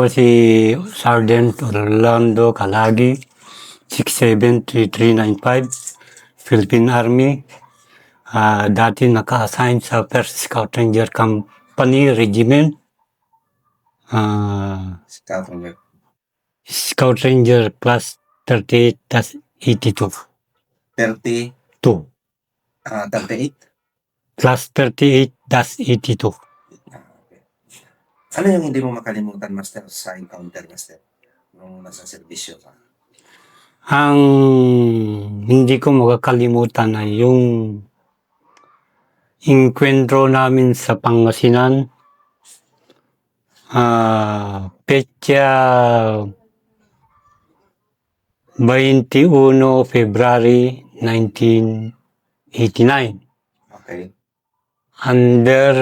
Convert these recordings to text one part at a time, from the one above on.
Ako si Sergeant Orlando Calagi, 673395, Philippine Army. Dati naka-assign sa 1st Scout Ranger Company Regiment. Scout Ranger. Scout Ranger Class 38-82. 30, 2. 38? Class 38-82. Ano yung hindi mo makalimutan, Master, sa encounter, Master, nung nasa serbisyo ka? Ang hindi ko makakalimutan ay yung inkwentro namin sa Pangasinan. Petsa 21 February 1989. Okay. Under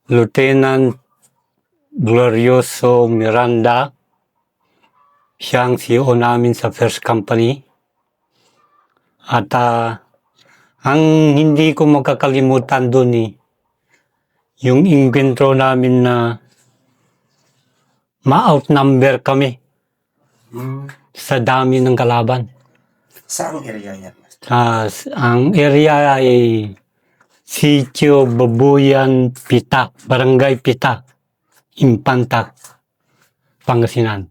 Lieutenant Glorioso Miranda. Siya ang CEO namin sa First Company. At ang hindi ko makakalimutan doon yung inkwentro namin na ma-outnumber kami sa dami ng kalaban. Saang area yan, Master? Ang area ay Sitio Babuyan Pita, Barangay Pita, Impanta, Pangasinan.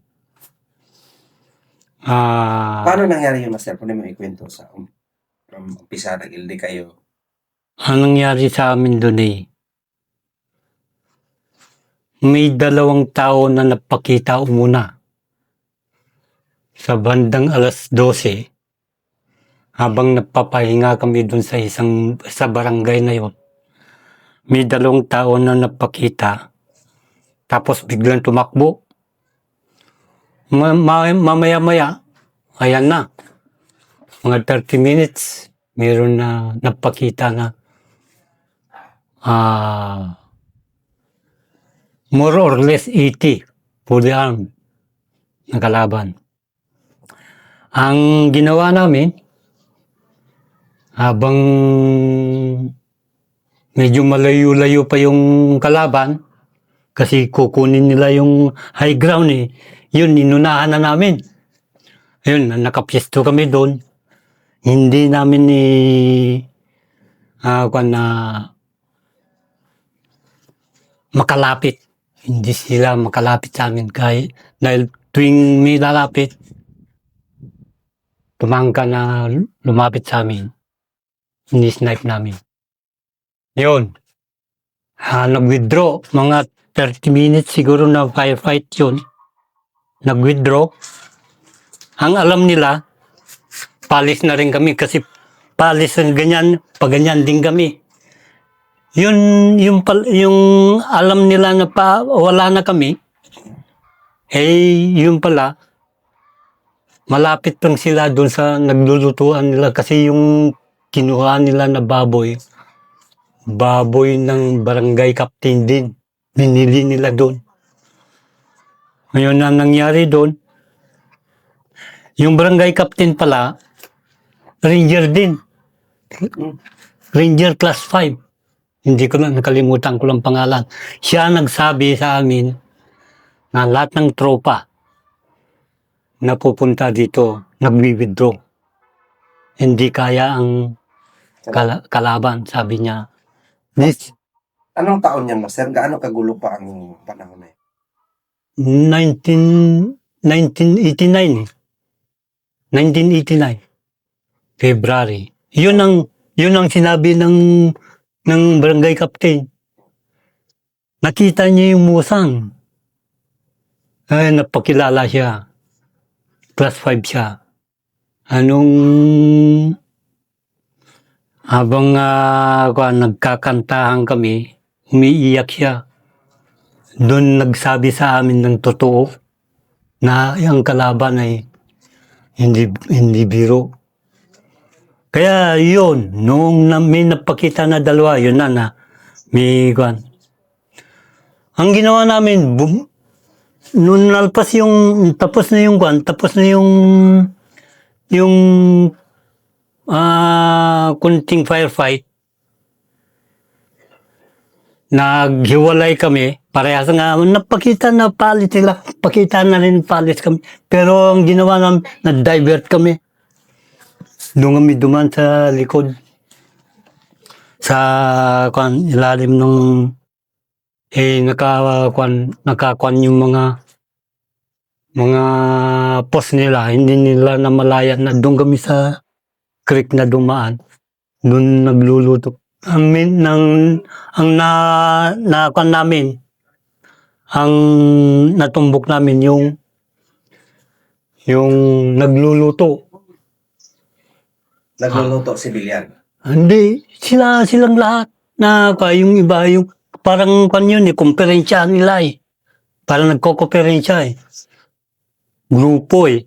Paano nangyari yun, Master? Kung mo ikwento sa umpisa, nag-ildi kayo. Anong nangyari sa amin doon may 2 tao na napakita umuna. Sa bandang alas 12, habang napapahinga kami doon sa barangay na yon, may 2 tao na napakita, tapos biglang tumakbo. Mamaya-maya, ayan na, mga 30 minutes, meron na napakita na more or less 80 fully armed na kalaban. Ang ginawa namin, habang medyo malayo-layo pa yung kalaban, kasi kukunin nila yung high ground yun, inunahan na namin. Ayun, nakapyesto kami doon. Hindi namin makalapit. Hindi sila makalapit sa amin dahil tuwing may lalapit, tumangka na lumapit sa amin. Ini-snipe namin. Yun. Nag-withdraw. Mga 30 minutes siguro na firefight yun. Nag-withdraw. Ang alam nila, palis na rin kami kasi palis ng ganyan, paganyan din kami. Yung alam nila na wala na kami, yun pala, malapit lang sila doon sa naglulutuan nila kasi yung kinuha nila na baboy ng barangay captain din. Binili nila doon. Ngayon na nangyari doon, yung barangay captain pala, ranger din. Ranger class 5. Hindi ko na nakalimutan ko lang pangalan. Siya nagsabi sa amin na lahat ng tropa na pupunta dito, nagwi-withdraw. Hindi kaya ang kalaban, sabi niya. Anong taon yan, Master? Gaano kagulo pa ang panahon na 1989. 1989. February. Yun ang sinabi ng barangay captain. Nakita niya yung musang. Napakilala siya. Class 5 siya. Habang nagkakantahan kami, umiiyak siya. Doon nagsabi sa amin ng totoo na ang kalaban ay hindi biro. Kaya yun, noong may napakita na 2, yun na may kwan. Ang ginawa namin, noon nalpas tapos na yung kwan, tapos na yung kunting firefight, naghiwalay kami Parehas nga, napakita na palit sila. Pakita na rin palit kami. Pero ang ginawa namin, na-divert kami. Doon kami duman sa likod. Sa ilalim ng nakakuan yung mga post nila. Hindi nila namalayan na doon kami sa creek na dumaan. Doon nagluluto. Ang nakuan namin, ang natumbok namin yung nagluluto. Nagluluto civilian. Hindi, silang lahat. Yung iba, yung parang yun, komperensya nila eh. Parang nagko-komperensya eh. Grupo eh.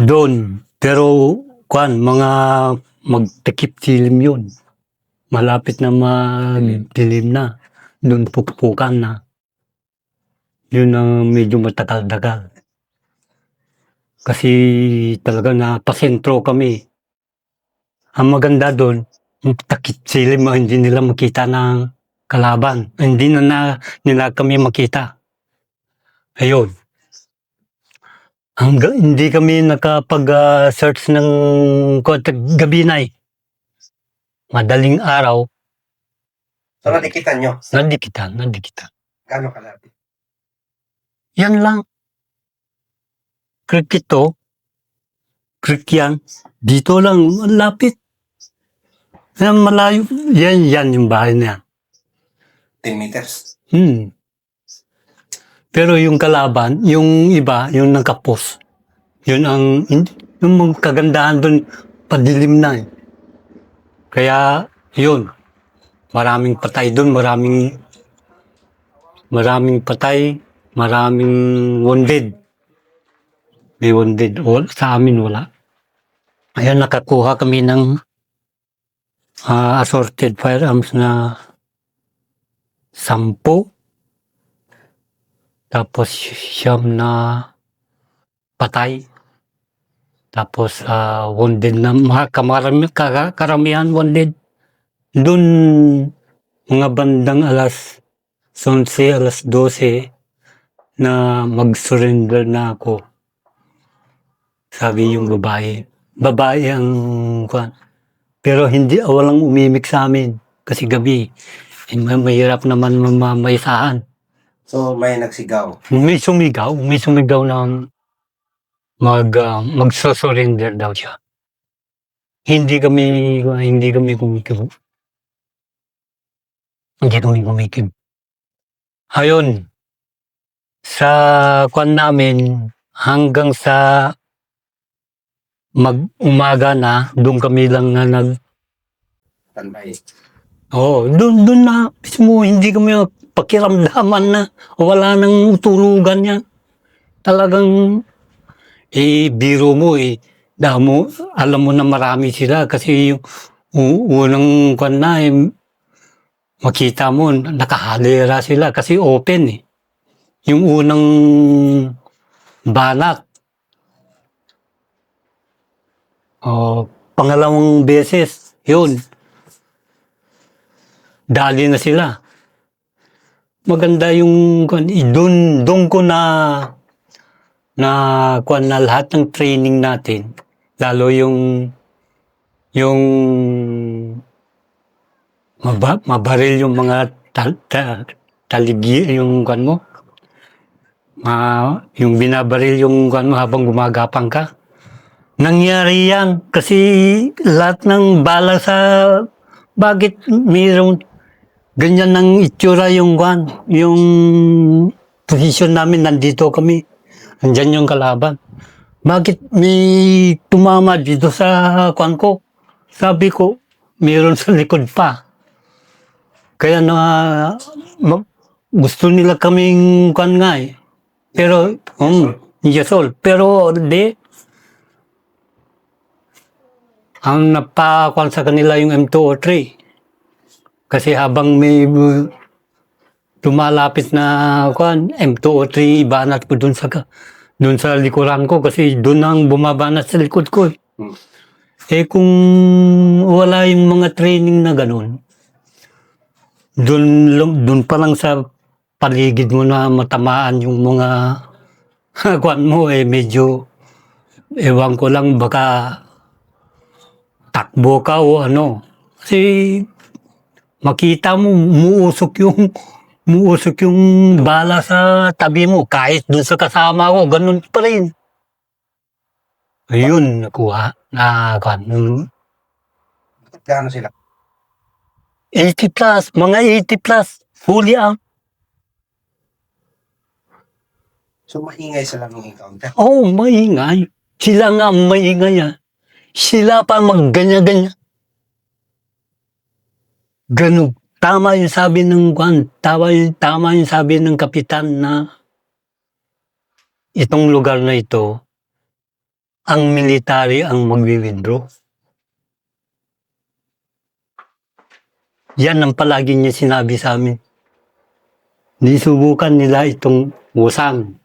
Doon. Pero, mga magtakip silim yun. Malapit na magdilim na. Doon pukpukan na. Yun ang medyo matagal-dagal. Kasi talaga napasentro kami. Ang maganda doon, takip silim, hindi nila makita ng kalaban. Hindi na nila kami makita. Ayun. Hindi kami nakapag-search ng gabi na eh. Madaling araw, So, nadikitan nyo? nandikitan. Gano'ng kalapit? Yan lang. Creek ito. Creek yan. Dito lang, ang lapit. Yan, malayo. Yan yung bahay na yan. 10 meters. Pero yung kalaban, yung iba, yung nakapos. Yun yung mga kagandahan doon, padilim na eh. Kaya, yun. Maraming patay doon, maraming patay, maraming wounded. May wounded. Sa amin wala. Ayan, nakakuha kami ng assorted firearms na 10. Tapos siyam na patay. Tapos wounded na, karamihan wounded. Doon, mga bandang alas 11, alas 12 na mag-surrender na ako. Sabi yung babae. Babae ang kuwan. Pero walang umimik sa amin. Kasi gabi. Mahirap naman mamamayisahan. So, may nagsigaw. May sumigaw ng mag-surrender daw siya. Hindi kami kumikib. Ayun, sa kwan namin, hanggang sa mag-umaga na, doon kami lang na Tanbay. doon na, mismo, hindi kami pakiramdaman na wala nang tulugan yan. Talagang, biro mo alam mo na marami sila kasi yung unang kwan na makita mo, nakahalera sila kasi open eh. Yung unang banat. Pangalawang beses, yun. Dali na sila. Maganda yung, doon ko na lahat ng training natin. Lalo yung mabaril yung mga taligi, yung kwan mo. Yung binabaril yung kwan mo habang gumagapang ka. Nangyari yan kasi lahat ng bala bakit mayroong ganyan ng itsura yung kwan, yung position namin, nandito kami. Andyan yung kalaban. Bakit may tumama dito sa kwan ko? Sabi ko, mayroon sa likod pa. Kaya gusto nila kaming kwan nga eh. Pero, Yesol. Pero, ang napakwan sa kanila yung M203. Kasi habang may lumalapit na M203, ibanat ko dun sa likuran ko kasi dun ang bumabanat sa likod ko. Kung wala yung mga training na ganun, Doon pa lang sa paligid mo na matamaan yung mga kwan mo medyo ewan ko lang baka takbo ka o ano. Kasi makita mo muusok yung bala sa tabi mo kahit doon sa kasama ko ganun pa rin. Ayun nakuha na kwan. Gaano sila? 80 plus, mga 80 plus, fully out. So, maingay sila nung encounter. Oo, maingay. Sila nga ang maingay. Sila pa magganyan-ganyan. Ganun. Tama yung sabi ng kwan. Tama yung sabi ng kapitan na itong lugar na ito, ang military ang magwi-withdraw. Yan ang palagi niya sinabi sa amin. Nisubukan nila itong Wusang.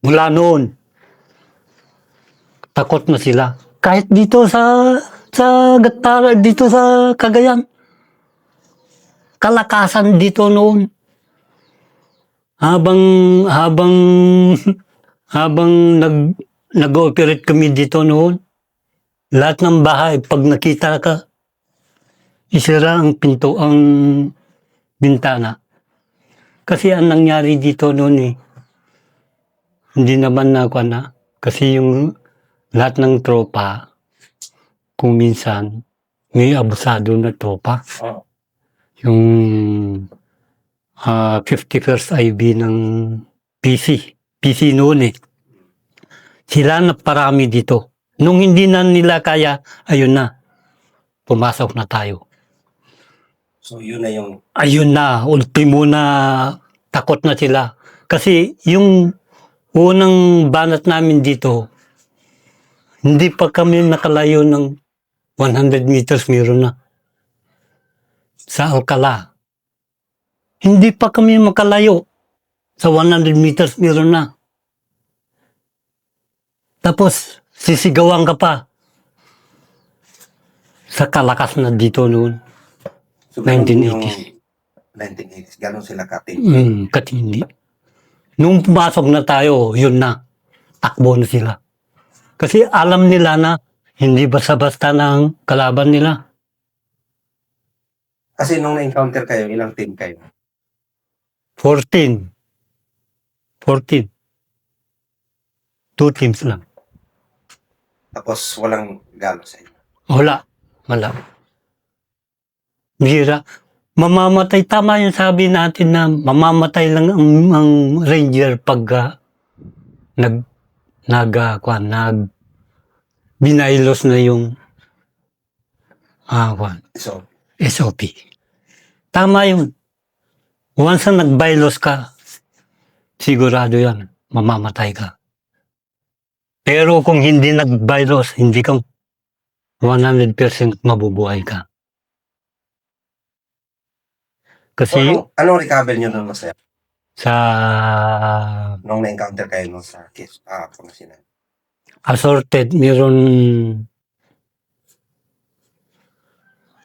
Mula noon, takot na sila. Kahit dito sa Gatara, dito sa Cagayan, kalakasan dito noon. Habang nag-ooperate kami dito noon, lahat ng bahay, pag nakita ka, isira ang pinto, ang bintana. Kasi ang nangyari dito noon hindi naman nakuha na. Kasi yung lahat ng tropa, kung minsan, may abusado na tropa. Oh. Yung 51st IB ng PC noon Sila na parami dito. Nung hindi na nila kaya, ayun na, pumasok na tayo. So, yun na yung... Ayun na, ultimo na takot na sila. Kasi yung unang banat namin dito, hindi pa kami nakalayo ng 100 meters meron na. Sa Alcala. Hindi pa kami makalayo. Sa 100 meters meron na. Tapos, sisigawan ka pa. Sa kalakas na dito noon. So, ganun 1980s. yung 1980s. Ganon sila katindi. Katindi. Nung pumasok na tayo, yun na. Takbo na sila. Kasi alam nila na hindi basta-basta ng kalaban nila. Kasi nung na-encounter kayo, ilang team kayo? 14. 2 teams lang. Tapos walang galo sa inyo. Wala. Bira. Mamamatay. Tama yung sabi natin na mamamatay lang ang ranger pag binailos na yung So, SOP. Tama yun. Once na nag-bylaws ka, sigurado yan, mamamatay ka. Pero kung hindi nag-bylaws, hindi kang 100% mabubuhay ka. Kasi anong recover nyo nun, Master? sa Nung na-encounter kayo nun sa case, Pangasinan? assorted, meron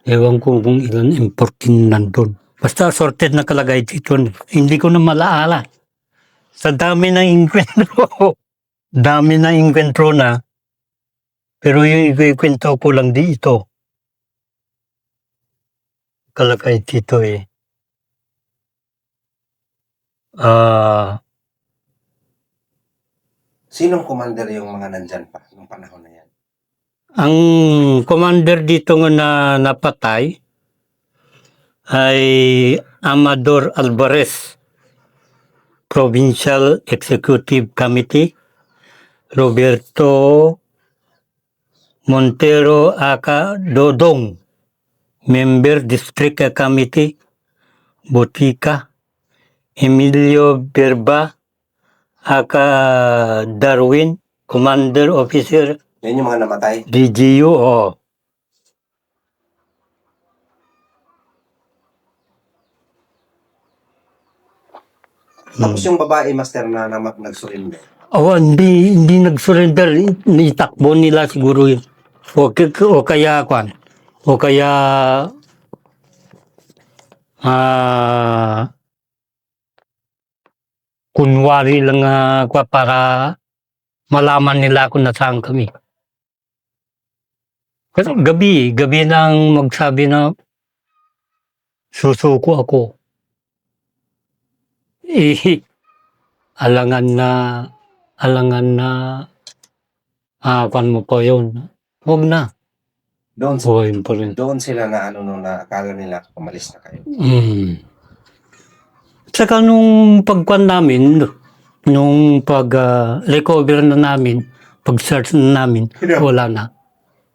ewan ko kung ilan importin nandun. Basta assorted na kalagay dito. Hindi ko na malaala. Sa dami ng inkwentro. Dami ng inkwentro na. Pero yung ikwento ko lang dito. Kalagay dito Sinong commander yung mga nandyan pa nung panahon na yan? Ang commander dito nga na napatay ay Amador Alvarez, Provincial Executive Committee, Roberto Montero Aka Dodong, Member District Committee, Botica, Emilio Berba Aka Darwin, Commander Officer, Yan yung mga namatay? DGU, Tapos yung babae, Master, na nag-surrender? hindi nag-surrender. Itakbo nila siguro yun. O kaya kunwari lang para malaman nila kung nasaan kami. Kasi gabi nang magsabi na susuko ako. Eh, alangan na, kwan mo po yun. Huwag na. Doon, Buhayin pa rin. doon sila na ano nung na akala nila umalis na kayo. Saka nung pagkwan namin, nung pag-recover na namin, pag-search na namin, wala na.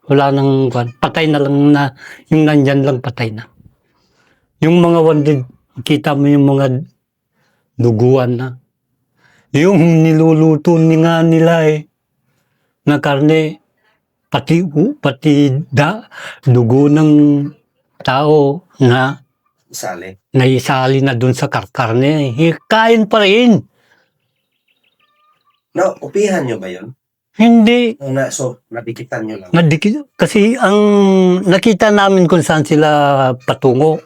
Wala nang kwan. Patay na lang na, yung nandyan lang patay na. Yung mga wanted, kita mo yung mga duguan na. Yung niluluto nila na karne, pati dugo ng tao na Isali. naisali na dun sa karne. Kain pa rin. No, upihan nyo ba yun? Hindi. So, nadikitan nyo lang. Kasi ang nakita namin kung saan sila patungo.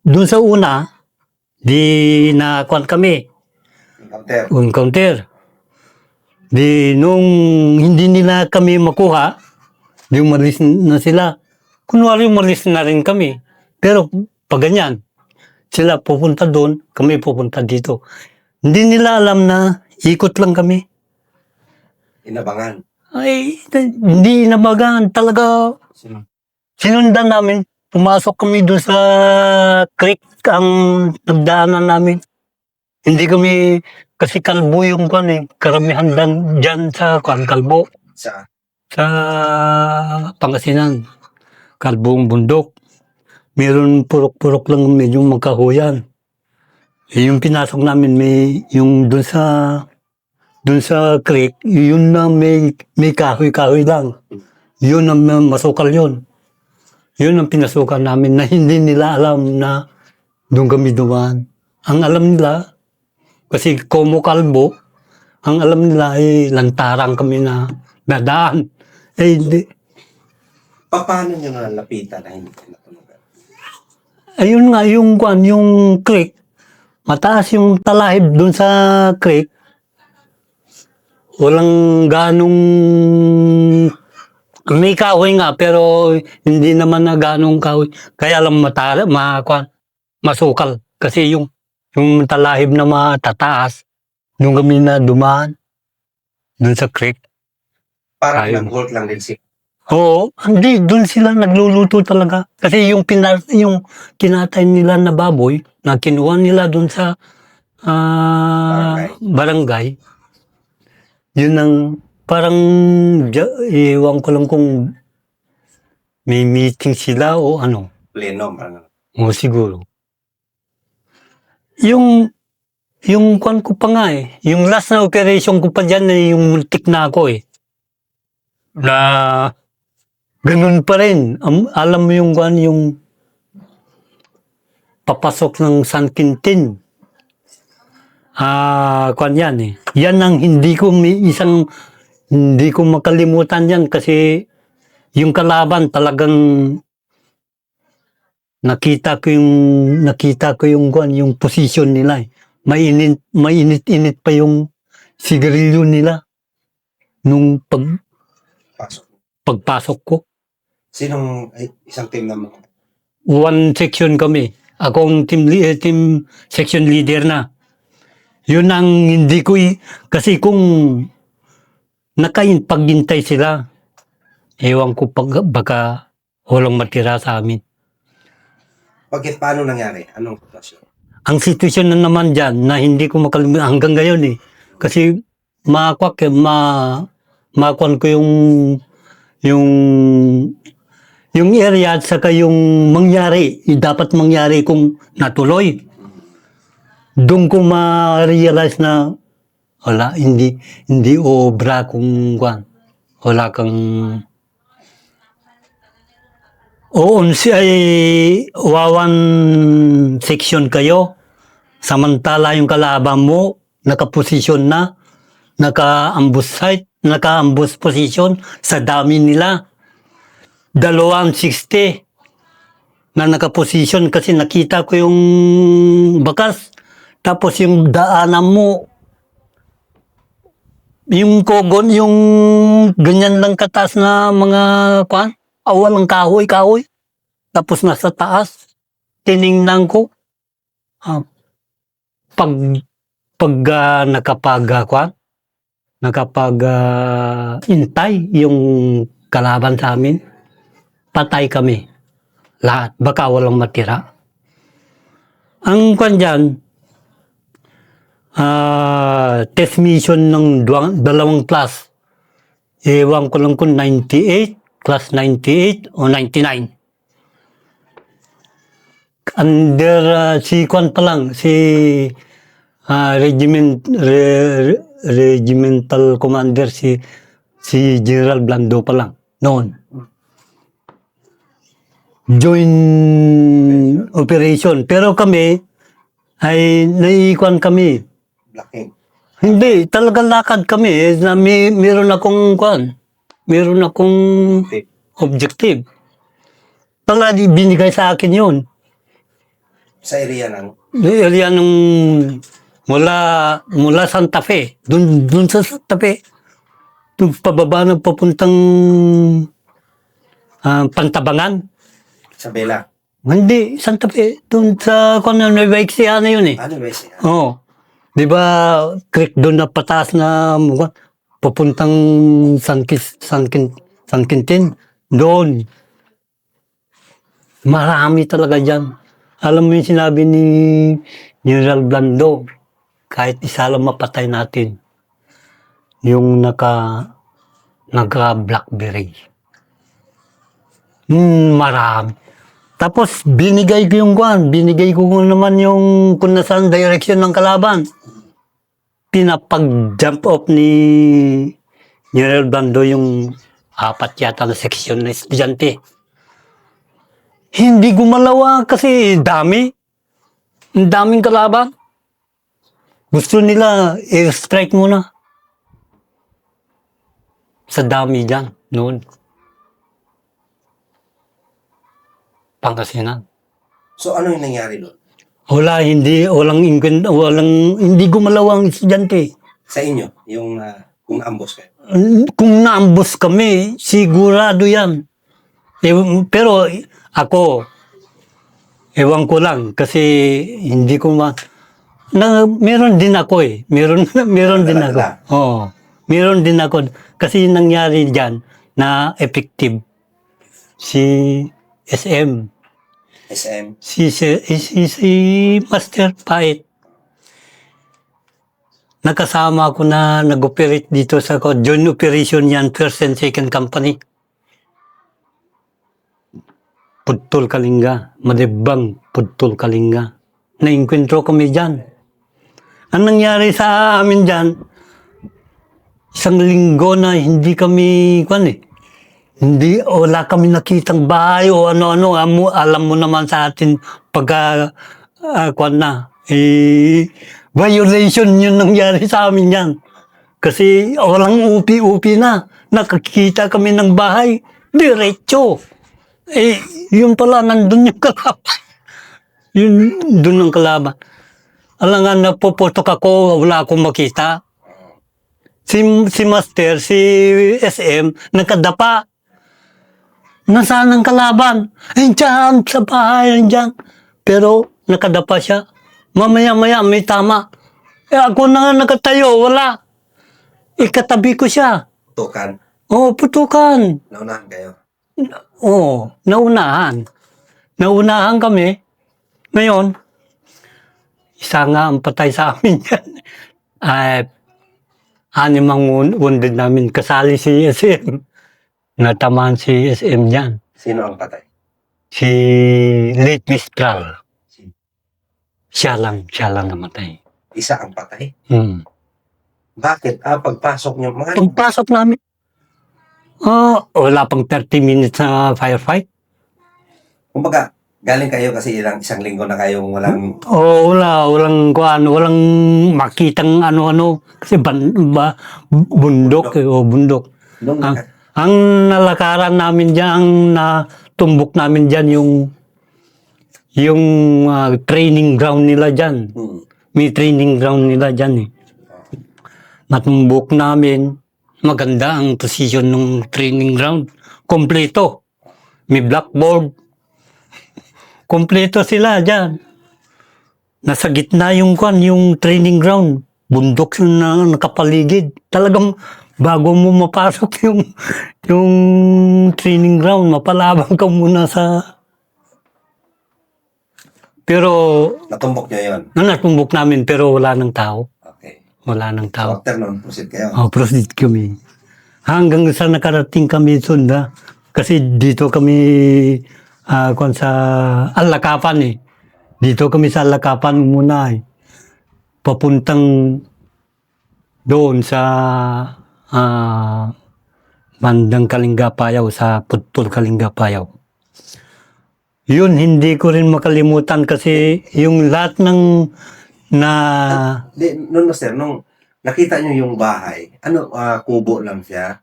Dun sa una, di nakuan kami. Encounter. Di nung hindi nila kami makuha, di umalis na sila. Kunwari umalis na rin kami. Pero pag ganyan, sila pupunta doon, kami pupunta dito. Hindi nila alam na ikot lang kami. Inabangan. Ay, hindi inabangan. Talaga, sinundan namin. Pumasok kami doon sa creek ang nagdaanan namin. Hindi kami, kasi kalbo yung kwan eh. Karamihan dyan sa kwan, kalbo. Sa Pangasinan. Kalbong bundok. Meron purok-purok lang medyo magkahuyan. Yung pinasok namin, yung doon sa creek, yun na may kahoy-kahoy lang. Yun ang masukal yun. Yun ang pinasukan namin na hindi nila alam na doon kami dumaan. Ang alam nila, kasi Como Kalbo, ang alam nila ay lantarang kami na nadaan. Eh hindi. paano nyo nalapitan na hindi kayo natulugan? Ayun nga, yung creek, mataas yung talahib doon sa creek. Walang ganong, may kahoy nga, pero hindi naman na ganong kahoy. Kaya lang masukal. Kasi yung talahib na matataas, yung kami na dumaan, doon sa creek. Parang Ayun. nag-halt lang din siya. Oo, hindi, doon sila nagluluto talaga. Kasi yung kinatay nila na baboy, na kinuha nila doon sa barangay, yun ang parang, iwan ko lang kung may meeting sila o ano. Plenom. Ano. O siguro. Yung kwan ko pa nga yung last na operation ko pa dyan yung multik na ako na ganun pa rin. Alam mo yung kwan, yung papasok ng San Quintin. Kwan yan Yan ang hindi ko makalimutan yan kasi yung kalaban talagang nakita ko yung kwan, yung position nila Mainit pa yung sigarilyo nila nung pagpasok ko. Sinong isang team naman? One section kami. Akong team section leader na. Yun ang hindi ko kasi kung paghintay sila, ewan ko baka walang matira sa amin. Bakit paano nangyari? Anong sitwasyon? Ang sitwasyon na naman dyan na hindi ko makalimutan hanggang ngayon Kasi makuan ko yung area at saka yung dapat mangyari kung natuloy. Doon ko ma-realize na wala, hindi obra kung kwan. Wala kang wawan section kayo. Samantala yung kalaban mo, nakaposisyon na, naka-ambush position sa dami nila. 260. na nakaposisyon kasi nakita ko yung bakas. Tapos yung daanan mo, yung kogon, yung ganyan lang kataas na mga awal ng kahoy. Tapos nasa taas, tiningnan ko. Ah, intay yung kalaban sa amin, patay kami. Lahat. Baka walang matira. Ang dyan, test mission ng 2 class. Ewan ko lang kung 98, class 98 o 99. Under si Kwan pa lang, si regimental commander si General Blando pa lang noon. Join operation. Pero kami ay naiikwan kami. Blocking. Hindi, talagang lakad kami. Na meron akong objective. Pala binigay sa akin yun. Sa area ng Area nung mula Santa Fe. Dun sa Santa Fe. Dun pababa na papuntang Pantabangan. sa Bela. Hindi, Santa Fe. Dun sa Nueva Ecija na yun eh. Ano ba siya? Oo. Di ba, creek doon na pataas na papuntang San Quintin. Doon. Marami talaga dyan. Alam mo yung sinabi ni General Blando, kahit isa lang mapatay natin. Yung naka-blackberry. Marami. Tapos binigay ko naman yung kung nasaan direction ng kalaban. Pinapag-jump off ni General Blando yung 4 yata na seksyon na estudyante. Hindi gumalaw kasi dami. Ang daming kalaban. Gusto nila airstrike muna. Sa dami dyan noon. Pangasinan. So ano yung nangyari doon? Hindi gumalaw ang estudyante. Sa inyo, yung kung ambos kayo. Kung naambos kami, sigurado yan. Pero ako, ewan ko lang kasi hindi ko meron din ako eh. Meron din ako. Oo. Meron din ako. Kasi nangyari dyan na effective si SM. Si Master Pait. Nakasama ko na nag-operate dito sa joint operation yan, first and second company. Pudtol Kalinga, Madibang, Pudtol Kalinga. Na-enkwentro kami dyan. Ang nangyari sa amin dyan, 1 linggo na hindi kami, wala kami nakitang bahay o ano-ano. Alam mo naman sa atin, violation yun nangyari sa amin yan. Kasi walang upi-upi na. Nakakita kami ng bahay, diretso. Yun pala, nandun yung kalaban. Doon ang kalaban. Alam nga, napuputok ako, wala akong makita. Si Master, si SM, nakadapa. Nasaan ang kalaban? Diyan, sa bahay, diyan. Pero, nakadapa siya. Mamaya-maya, may tama. Ako na nga nakatayo, wala. Ikatabi ko siya. Putukan. Oo, putukan. Naunahan kayo. Oo, naunahan. Naunahan kami. Ngayon, isa nga ang patay sa amin yan. 6 wounded namin. Kasali si SM. Natamaan si SM dyan. Sino ang patay? Si Late Mistral. Siya lang namatay. Isa ang patay? Bakit? Pagpasok nyo, Pagpasok namin, wala pang 30 minutes na firefight. Kumbaga, galing kayo kasi isang linggo na kayong walang... Walang makitang ano-ano. Kasi bundok. Bundok. Ang nalakaran namin dyan, ang natumbok namin dyan yung yung training ground nila dyan. Hmm. May training ground nila dyan eh. Natumbok namin. Maganda ang position ng training ground. Kompleto. May blackboard. Kompleto sila dyan. Nasa gitna yung training ground. Bundok yung nakapaligid. Talagang bago mo mapasok yung training ground, mapalabang ka muna sa... Pero Natumbok nyo yun. natumbok namin pero wala nang tao. Okay. Wala nang So, tao. after nun, proceed kayo. Proceed kami. Hanggang sa nakarating kami Sunda. Kasi dito kami sa Alakapan eh. Dito kami sa Alakapan muna eh. Papuntang doon sa bandang Kalingapayaw, sa Putpul Kalingapayaw. Yun, hindi ko rin makalimutan kasi yung lahat ng Nun, Master, nung nakita nyo yung bahay, kubo lang siya?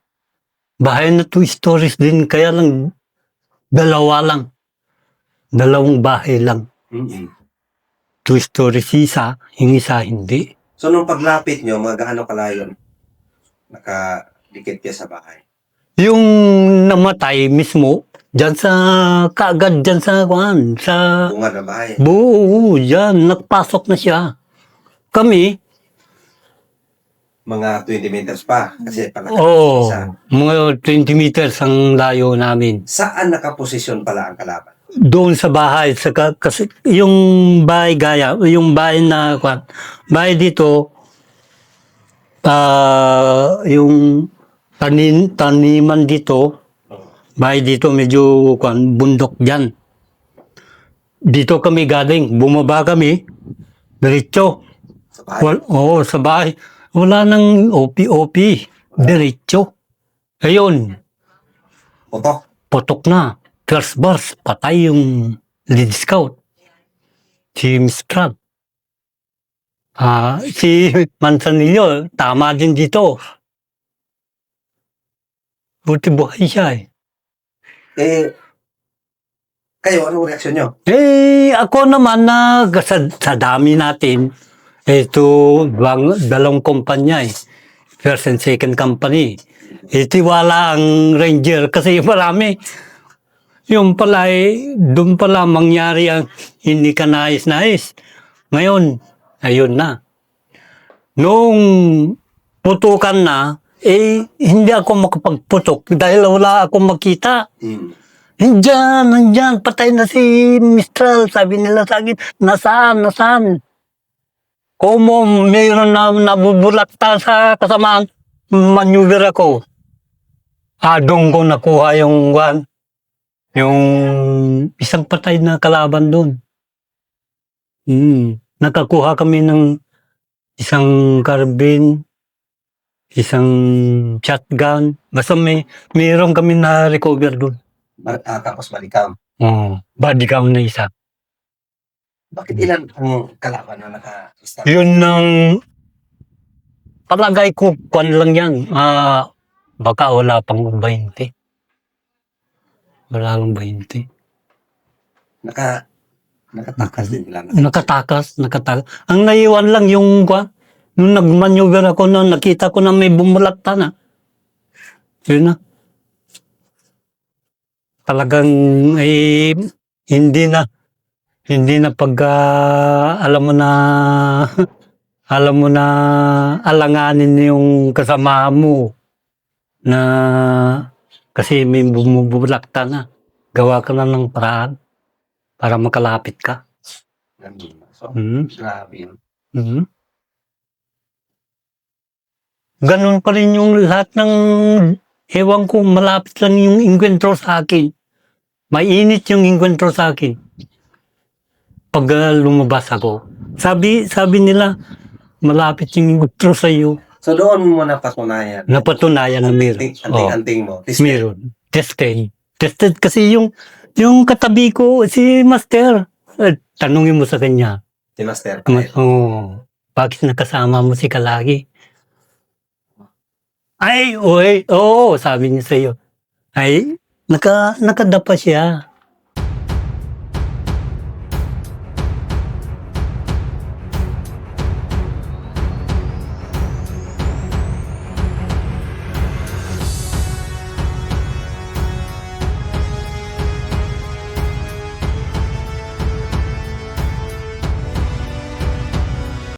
bahay na 2 stories din, kaya lang dalawa lang. Dalawang bahay lang. Mm-mm. 2 stories isa, yung isa hindi. So, nung paglapit nyo, mga gaano kalayon nakadikit kayo sa bahay? Yung namatay mismo, kaagad dyan sa Bunga ng bahay. buo, dyan, nagpasok na siya. Kami, Mga 20 meters pa. Kasi palaki isa. mga 20 meters ang layo namin. Saan nakaposisyon pala ang kalaban? Doon sa bahay, kasi yung bahay yung bahay bahay dito, yung taniman dito, bahay dito medyo bundok dyan. Dito kami galing, bumaba kami, diretso. Sa bahay? Sa bahay. Wala nang OP, diretso. Ayun, Putok? putok na. First bars, patay yung lead scout. Si Mistral. Si Manzanillo, tama din dito. Buti buhay siya eh. Kayo, anong reaksyon nyo? Ako naman sa dami natin, dalawang kumpanya eh. First and second company. Tiwala ang Ranger kasi marami. Yung pala doon pala mangyari ang hindi ka nais-nais. Ngayon, ayun na. Nung putukan na, hindi ako makapagputok dahil wala akong makita. Nandyan, patay na si Mistral. Sabi nila sa akin, nasaan? Como mayroon na nabubulakta sa kasamaan, maneuver ako. Doon ko nakuha yung isang patay na kalaban doon. Nakakuha kami ng isang carbine, isang shotgun. Basta mayroon kami na recover doon. Tapos balikam. Body count na isa. Bakit ilan ang kalaban na naka-start? Yun ang palagay ko, lang yan. Baka wala pang 20. Wala lang 20. Nakatakas din nila. Nakatakas. Ang naiwan lang yung nung nag-maneuver ako noon, nakita ko na may bumulakta na. Yun na. Talagang hindi na pag alam mo na alanganin yung kasama mo na kasi may bumubulakta na. Gawa ka na ng paraan para makalapit ka. So, grabe yun. Ganun pa rin yung lahat ng ewan ko, malapit lang yung inkwentro sa akin. Mainit yung inkwentro sa akin. Pag lumabas ako. Sabi nila, malapit yung inkwentro sa iyo. So doon mo napatunayan. Napatunayan na meron. Anting mo. Meron. Tested kasi yung katabi ko, si Master. Tanungin mo sa kanya. Si Master. Bakit nakasama mo si Kalagi? Sabi niya sa iyo. Nakadapa siya.